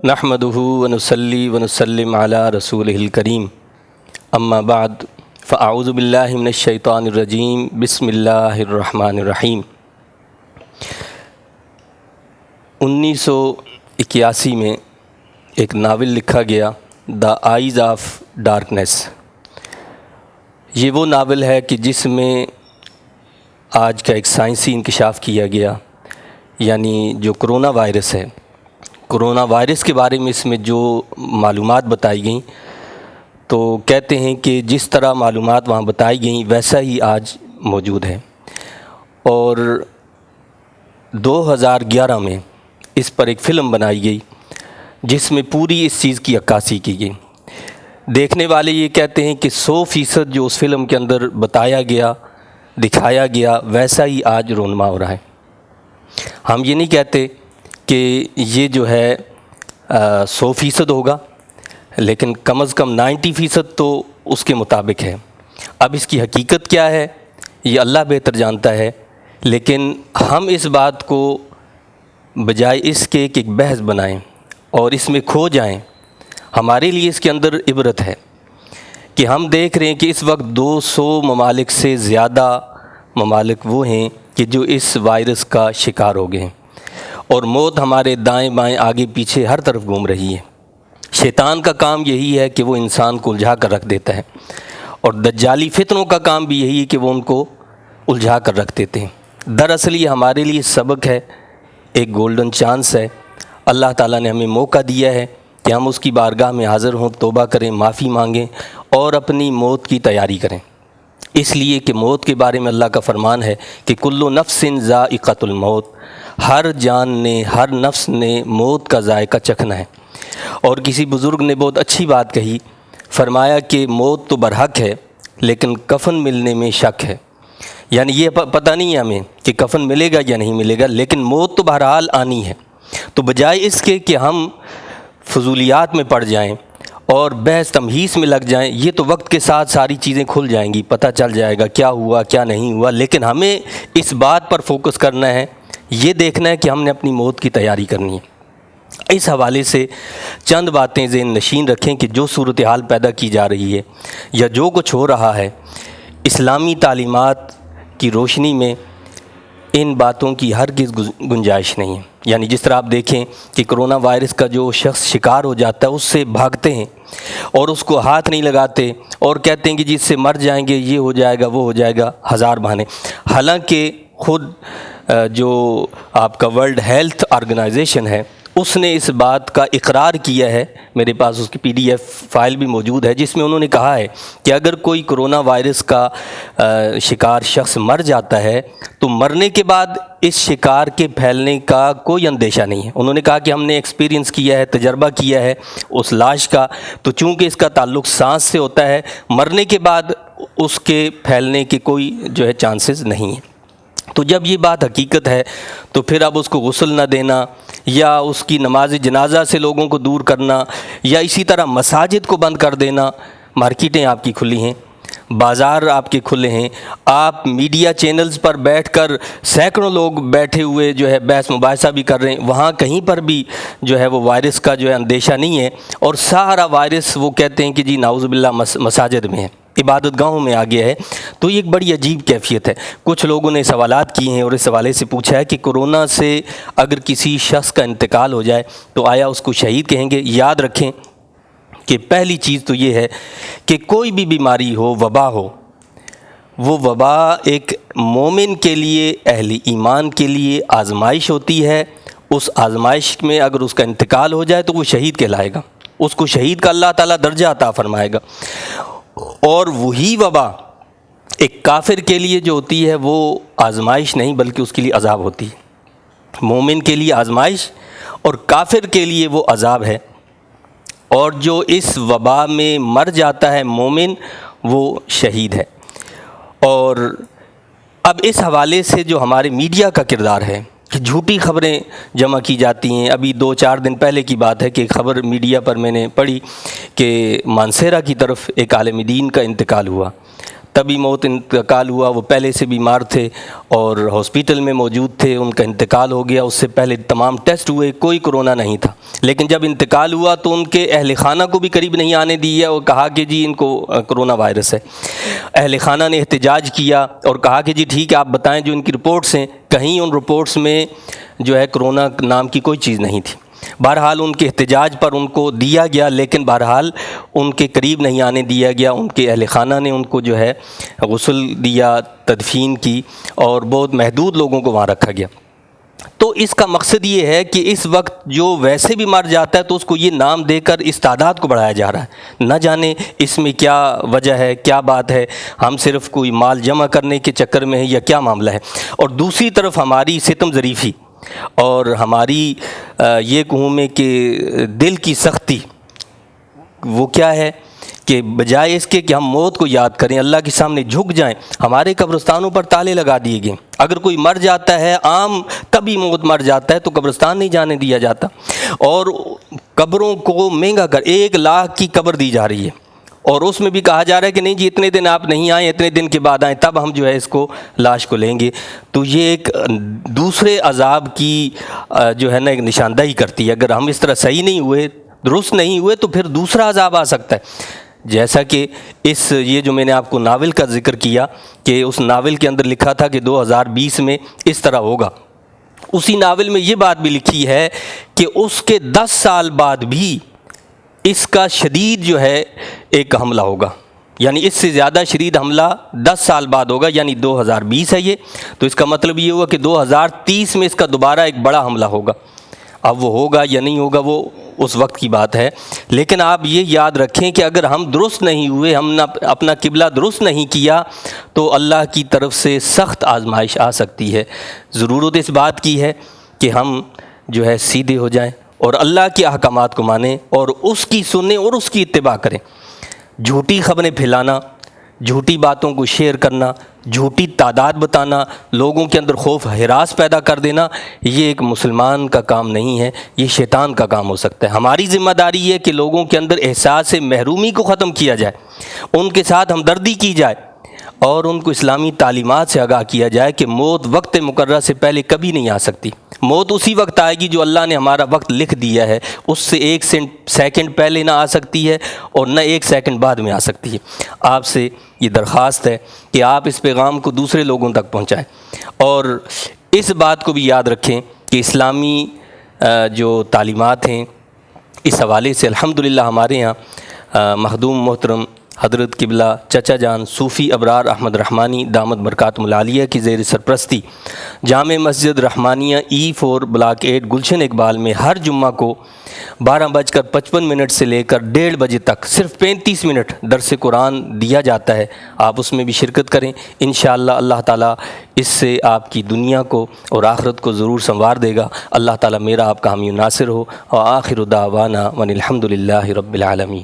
نحمدہ ونصلی ونسلم علی رسولہ الکریم اما بعد فاعوذ باللہ من الشیطان الرجیم بسم اللہ الرحمن الرحیم۔ 1981 میں ایک ناول لکھا گیا دا آئیز آف ڈارکنیس۔ یہ وہ ناول ہے کہ جس میں آج کا ایک سائنسی انکشاف کیا گیا، یعنی جو کرونا وائرس ہے، کرونا وائرس کے بارے میں اس میں جو معلومات بتائی گئیں تو کہتے ہیں کہ جس طرح معلومات وہاں بتائی گئیں ویسا ہی آج موجود ہے۔ اور 2011 میں اس پر ایک فلم بنائی گئی جس میں پوری اس چیز کی عکاسی کی گئی۔ دیکھنے والے یہ کہتے ہیں کہ 100% جو اس فلم کے اندر بتایا گیا، دکھایا گیا، ویسا ہی آج رونما ہو رہا ہے۔ ہم یہ نہیں کہتے کہ یہ جو ہے 100% ہوگا، لیکن کم از کم 90% تو اس کے مطابق ہے۔ اب اس کی حقیقت کیا ہے یہ اللہ بہتر جانتا ہے، لیکن ہم اس بات کو بجائے اس کے کہ ایک بحث بنائیں اور اس میں کھو جائیں، ہمارے لیے اس کے اندر عبرت ہے کہ ہم دیکھ رہے ہیں کہ اس وقت 200 ممالک سے زیادہ ممالک وہ ہیں کہ جو اس وائرس کا شکار ہو گئے ہیں، اور موت ہمارے دائیں بائیں آگے پیچھے ہر طرف گھوم رہی ہے۔ شیطان کا کام یہی ہے کہ وہ انسان کو الجھا کر رکھ دیتا ہے، اور دجالی فتنوں کا کام بھی یہی ہے کہ وہ ان کو الجھا کر رکھ دیتے ہیں۔ دراصل یہ ہمارے لیے سبق ہے، ایک گولڈن چانس ہے۔ اللہ تعالیٰ نے ہمیں موقع دیا ہے کہ ہم اس کی بارگاہ میں حاضر ہوں، توبہ کریں، معافی مانگیں اور اپنی موت کی تیاری کریں، اس لیے کہ موت کے بارے میں اللہ کا فرمان ہے کہ کل نفس ذائقۃ الموت، ہر جان نے، ہر نفس نے موت کا ذائقہ چکھنا ہے۔ اور کسی بزرگ نے بہت اچھی بات کہی، فرمایا کہ موت تو برحق ہے لیکن کفن ملنے میں شک ہے، یعنی یہ پتہ نہیں ہے ہمیں کہ کفن ملے گا یا نہیں ملے گا، لیکن موت تو بہرحال آنی ہے۔ تو بجائے اس کے کہ ہم فضولیات میں پڑ جائیں اور بحث تمہیس میں لگ جائیں، یہ تو وقت کے ساتھ ساری چیزیں کھل جائیں گی، پتہ چل جائے گا کیا ہوا کیا نہیں ہوا، لیکن ہمیں اس بات پر فوکس کرنا ہے، یہ دیکھنا ہے کہ ہم نے اپنی موت کی تیاری کرنی ہے۔ اس حوالے سے چند باتیں ذہن نشین رکھیں کہ جو صورتحال پیدا کی جا رہی ہے یا جو کچھ ہو رہا ہے، اسلامی تعلیمات کی روشنی میں ان باتوں کی ہرگز گنجائش نہیں ہے۔ یعنی جس طرح آپ دیکھیں کہ کرونا وائرس کا جو شخص شکار ہو جاتا ہے اس سے بھاگتے ہیں اور اس کو ہاتھ نہیں لگاتے اور کہتے ہیں کہ جس سے مر جائیں گے، یہ ہو جائے گا، وہ ہو جائے گا، ہزار بہانے۔ حالانکہ خود جو آپ کا ورلڈ ہیلتھ آرگنائزیشن ہے اس نے اس بات کا اقرار کیا ہے، میرے پاس اس کی PDF فائل بھی موجود ہے، جس میں انہوں نے کہا ہے کہ اگر کوئی کرونا وائرس کا شکار شخص مر جاتا ہے تو مرنے کے بعد اس شکار کے پھیلنے کا کوئی اندیشہ نہیں ہے۔ انہوں نے کہا کہ ہم نے ایکسپیرینس کیا ہے، تجربہ کیا ہے اس لاش کا، تو چونکہ اس کا تعلق سانس سے ہوتا ہے، مرنے کے بعد اس کے پھیلنے کے کوئی جو ہے چانسز نہیں ہیں۔ تو جب یہ بات حقیقت ہے تو پھر اب اس کو غسل نہ دینا یا اس کی نماز جنازہ سے لوگوں کو دور کرنا یا اسی طرح مساجد کو بند کر دینا، مارکیٹیں آپ کی کھلی ہیں، بازار آپ کے کھلے ہیں، آپ میڈیا چینلز پر بیٹھ کر سینکڑوں لوگ بیٹھے ہوئے جو ہے بحث مباحثہ بھی کر رہے ہیں، وہاں کہیں پر بھی جو ہے وہ وائرس کا جو ہے اندیشہ نہیں ہے، اور سارا وائرس وہ کہتے ہیں کہ جی نعوذ باللہ مساجد میں ہے، عبادت گاہوں میں آ گیا ہے۔ تو یہ ایک بڑی عجیب کیفیت ہے۔ کچھ لوگوں نے سوالات کیے ہیں اور اس حوالے سے پوچھا ہے کہ کرونا سے اگر کسی شخص کا انتقال ہو جائے تو آیا اس کو شہید کہیں گے؟ یاد رکھیں کہ پہلی چیز تو یہ ہے کہ کوئی بھی بیماری ہو، وبا ہو، وہ وبا ایک مومن کے لیے، اہل ایمان کے لیے آزمائش ہوتی ہے۔ اس آزمائش میں اگر اس کا انتقال ہو جائے تو وہ شہید کہلائے گا، اس کو شہید کا اللہ تعالیٰ درجہ عطا فرمائے گا۔ اور وہی وبا ایک کافر کے لیے جو ہوتی ہے وہ آزمائش نہیں بلکہ اس کے لیے عذاب ہوتی ہے۔ مومن کے لیے آزمائش اور کافر کے لیے وہ عذاب ہے، اور جو اس وبا میں مر جاتا ہے مومن وہ شہید ہے۔ اور اب اس حوالے سے جو ہمارے میڈیا کا کردار ہے کہ جھوٹی خبریں جمع کی جاتی ہیں۔ ابھی 2-4 دن پہلے کی بات ہے کہ خبر میڈیا پر میں نے پڑھی کہ مانسہرہ کی طرف ایک عالم دین کا انتقال ہوا، تبھی موت انتقال ہوا۔ وہ پہلے سے بیمار تھے اور ہاسپٹل میں موجود تھے، ان کا انتقال ہو گیا۔ اس سے پہلے تمام ٹیسٹ ہوئے، کوئی کرونا نہیں تھا، لیکن جب انتقال ہوا تو ان کے اہل خانہ کو بھی قریب نہیں آنے دیا اور کہا کہ جی ان کو کرونا وائرس ہے۔ اہل خانہ نے احتجاج کیا اور کہا کہ جی ٹھیک ہے، آپ بتائیں جو ان کی رپورٹس ہیں، کہیں ان رپورٹس میں جو ہے کرونا نام کی کوئی چیز نہیں تھی۔ بہرحال ان کے احتجاج پر ان کو دیا گیا، لیکن بہرحال ان کے قریب نہیں آنے دیا گیا۔ ان کے اہل خانہ نے ان کو جو ہے غسل دیا، تدفین کی، اور بہت محدود لوگوں کو وہاں رکھا گیا۔ تو اس کا مقصد یہ ہے کہ اس وقت جو ویسے بھی مر جاتا ہے تو اس کو یہ نام دے کر اس تعداد کو بڑھایا جا رہا ہے۔ نہ جانے اس میں کیا وجہ ہے، کیا بات ہے، ہم صرف کوئی مال جمع کرنے کے چکر میں ہیں یا کیا معاملہ ہے۔ اور دوسری طرف ہماری ستم ظریفی اور ہماری یہ کہوں میں کہ دل کی سختی، وہ کیا ہے کہ بجائے اس کے کہ ہم موت کو یاد کریں، اللہ کے سامنے جھک جائیں، ہمارے قبرستانوں پر تالے لگا دیے گئے۔ اگر کوئی مر جاتا ہے، عام طبی موت مر جاتا ہے تو قبرستان نہیں جانے دیا جاتا، اور قبروں کو مہنگا کر 1 لاکھ کی قبر دی جا رہی ہے، اور اس میں بھی کہا جا رہا ہے کہ نہیں جی اتنے دن آپ نہیں آئیں، اتنے دن کے بعد آئیں، تب ہم جو ہے اس کو لاش کو لیں گے۔ تو یہ ایک دوسرے عذاب کی جو ہے نا ایک نشاندہی کرتی ہے۔ اگر ہم اس طرح صحیح نہیں ہوئے، درست نہیں ہوئے، تو پھر دوسرا عذاب آ سکتا ہے۔ جیسا کہ یہ جو میں نے آپ کو ناول کا ذکر کیا کہ اس ناول کے اندر لکھا تھا کہ 2020 میں اس طرح ہوگا، اسی ناول میں یہ بات بھی لکھی ہے کہ اس کے 10 سال بعد بھی اس کا شدید جو ہے ایک حملہ ہوگا، یعنی اس سے زیادہ شدید حملہ 10 سال بعد ہوگا، یعنی 2020 ہے یہ، تو اس کا مطلب یہ ہوا کہ 2030 میں اس کا دوبارہ ایک بڑا حملہ ہوگا۔ اب وہ ہوگا یا نہیں ہوگا وہ اس وقت کی بات ہے، لیکن آپ یہ یاد رکھیں کہ اگر ہم درست نہیں ہوئے، ہم نے اپنا قبلہ درست نہیں کیا، تو اللہ کی طرف سے سخت آزمائش آ سکتی ہے۔ ضرورت اس بات کی ہے کہ ہم جو ہے سیدھے ہو جائیں اور اللہ کے احکامات کو مانیں اور اس کی سنیں اور اس کی اتباع کریں۔ جھوٹی خبریں پھیلانا، جھوٹی باتوں کو شیئر کرنا، جھوٹی تعداد بتانا، لوگوں کے اندر خوف ہراس پیدا کر دینا، یہ ایک مسلمان کا کام نہیں ہے، یہ شیطان کا کام ہو سکتا ہے۔ ہماری ذمہ داری ہے کہ لوگوں کے اندر احساس محرومی کو ختم کیا جائے، ان کے ساتھ ہمدردی کی جائے، اور ان کو اسلامی تعلیمات سے آگاہ کیا جائے کہ موت وقت مقررہ سے پہلے کبھی نہیں آ سکتی۔ موت اسی وقت آئے گی جو اللہ نے ہمارا وقت لکھ دیا ہے، اس سے 1 سیکنڈ پہلے نہ آ سکتی ہے اور نہ 1 سیکنڈ بعد میں آ سکتی ہے۔ آپ سے یہ درخواست ہے کہ آپ اس پیغام کو دوسرے لوگوں تک پہنچائیں، اور اس بات کو بھی یاد رکھیں کہ اسلامی جو تعلیمات ہیں اس حوالے سے الحمدللہ ہمارے ہاں مخدوم محترم حضرت قبلہ چچا جان صوفی ابرار احمد رحمانی دامت برکاتہم العالیہ کی زیر سرپرستی جامع مسجد رحمانیہ E4 بلاک 8 گلشن اقبال میں ہر جمعہ کو 12:55 سے لے کر 1:30 بجے تک صرف 35 منٹ درس قرآن دیا جاتا ہے۔ آپ اس میں بھی شرکت کریں، انشاءاللہ اللہ تعالیٰ اس سے آپ کی دنیا کو اور آخرت کو ضرور سنوار دے گا۔ اللہ تعالیٰ میرا آپ کا حامی و ناصر ہو، وآخر دعوانا ان الحمد للہ رب العالمین۔